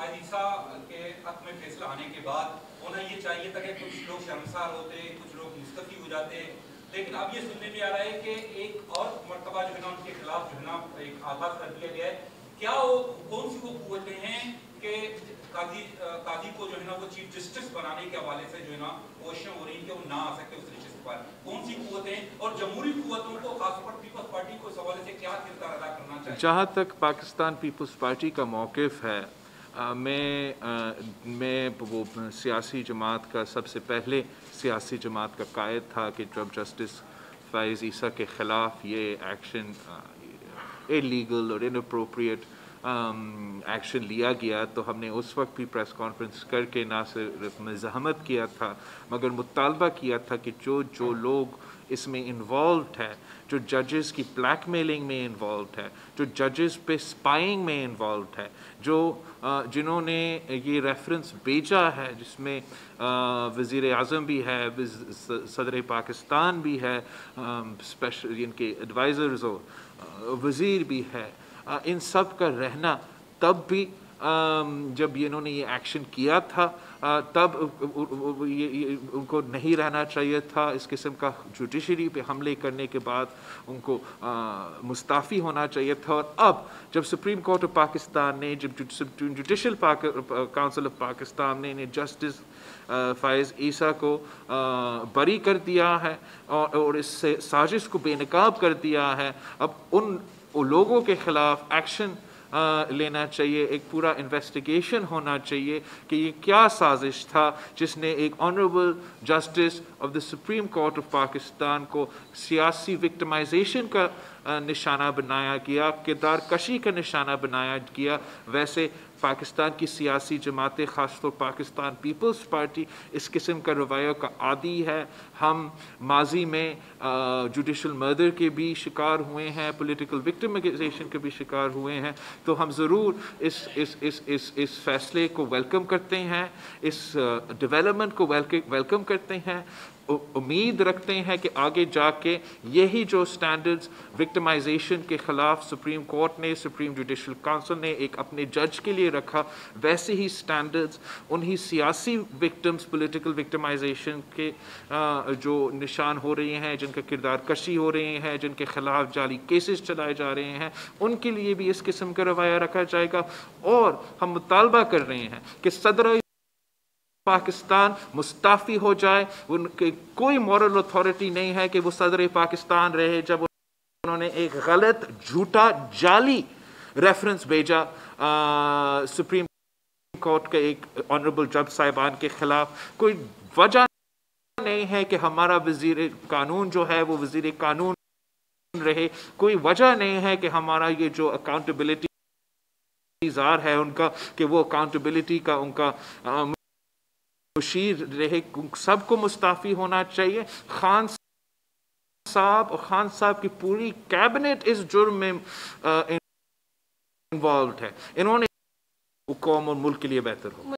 عیسیٰ کے حق میں فیصلہ آنے کے بعد ہونا یہ چاہیے تھا کہ کچھ لوگ شرمسار ہوتے، کچھ لوگ مستعفی ہو جاتے، لیکن اب یہ سننے میں آ رہا ہے کہ ایک اور مرتبہ جو ہے نا ان کے خلاف جو ہے نا ایک آغاز کر دیا گیا ہے. کیا وہ کون سی وہ قوتیں ہیں کہ قاضی کو جو ہے نا وہ چیف جسٹس بنانے کے حوالے سے جو ہے نا کوششیں ہو رہی ہیں کہ وہ نہ آ سکتے اس نشست پر؟ کون سی قوتیں اور جمہوری قوتوں کو خاص طور پر پیپلز پارٹی کو اس حوالے سے کیا کردار ادا کرنا چاہیے؟ جہاں تک پاکستان پیپلز پارٹی کا موقف ہے، میں وہ سیاسی جماعت کا سب سے پہلے سیاسی جماعت کا قائد تھا کہ جب جسٹس فائز عیسیٰ کے خلاف یہ ایکشن انلیگل اور اناپروپریٹ ایکشن لیا گیا تو ہم نے اس وقت بھی پریس کانفرنس کر کے نہ صرف مزاحمت کیا تھا مگر مطالبہ کیا تھا کہ جو لوگ اس میں انوالوڈ ہے، جو ججز کی بلیک میلنگ میں انوالوڈ ہے، جو ججز پہ سپائنگ میں انوالوڈ ہے، جنہوں نے یہ ریفرنس بھیجا ہے جس میں وزیر اعظم بھی ہے، صدر پاکستان بھی ہے، اسپیشل ان کے ایڈوائزرز وزیر بھی ہے، ان سب کا رہنا تب بھی جب انہوں نے یہ ایکشن کیا تھا تب ان کو نہیں رہنا چاہیے تھا. اس قسم کا جوڈیشری پہ حملے کرنے کے بعد ان کو مستعفی ہونا چاہیے تھا. اور اب جب سپریم کورٹ آف پاکستان نے، جب جوڈیشل کونسل آف پاکستان نے جسٹس فائز عیسیٰ کو بری کر دیا ہے اور اس سے سازش کو بے نقاب کر دیا ہے، اب ان لوگوں کے خلاف ایکشن لینا چاہیے. ایک پورا انویسٹیگیشن ہونا چاہیے کہ یہ کیا سازش تھا جس نے ایک honourable justice of the supreme court of Pakistan کو سیاسی وکٹمائزیشن کا نشانہ بنایا گیا، کردار کشی کا نشانہ بنایا گیا. ویسے پاکستان کی سیاسی جماعتیں، خاص طور پاکستان پیپلز پارٹی، اس قسم کا رویہ کا عادی ہے. ہم ماضی میں جوڈیشل مردر کے بھی شکار ہوئے ہیں، پولیٹیکل وکٹمائزیشن کے بھی شکار ہوئے ہیں، تو ہم ضرور اس فیصلے کو ویلکم کرتے ہیں، اس ڈیولپمنٹ کو ویلکم کرتے ہیں. امید رکھتے ہیں کہ آگے جا کے یہی جو سٹینڈرڈز وکٹمائزیشن کے خلاف سپریم کورٹ نے، سپریم جوڈیشل کونسل نے ایک اپنے جج کے لیے رکھا، ویسے ہی سٹینڈرڈز انہی سیاسی وکٹمز، پولیٹیکل وکٹمائزیشن کے جو نشان ہو رہے ہیں، جن کا کردار کشی ہو رہے ہیں، جن کے خلاف جعلی کیسز چلائے جا رہے ہیں، ان کے لیے بھی اس قسم کا رویہ رکھا جائے گا. اور ہم مطالبہ کر رہے ہیں کہ صدر پاکستان مستعفی ہو جائے. ان کے کوئی مورل اتھارٹی نہیں ہے کہ وہ صدر پاکستان رہے جب انہوں نے ایک غلط، جھوٹا، جعلی ریفرنس بھیجا سپریم کورٹ کے ایک آنریبل جج صاحبان کے خلاف. کوئی وجہ نہیں ہے کہ ہمارا وزیر قانون جو ہے وہ وزیر قانون رہے. کوئی وجہ نہیں ہے کہ ہمارا یہ جو اکاؤنٹیبلٹی اظہار ہے ان کا، کہ وہ اکاؤنٹیبلٹی کا ان کا مشیر رہے. سب کو مستعفی ہونا چاہیے. خان صاحب کی پوری کیبنٹ اس جرم میں انوالوڈ ہے. انہوں نے قوم اور ملک کے لیے بہتر ہو.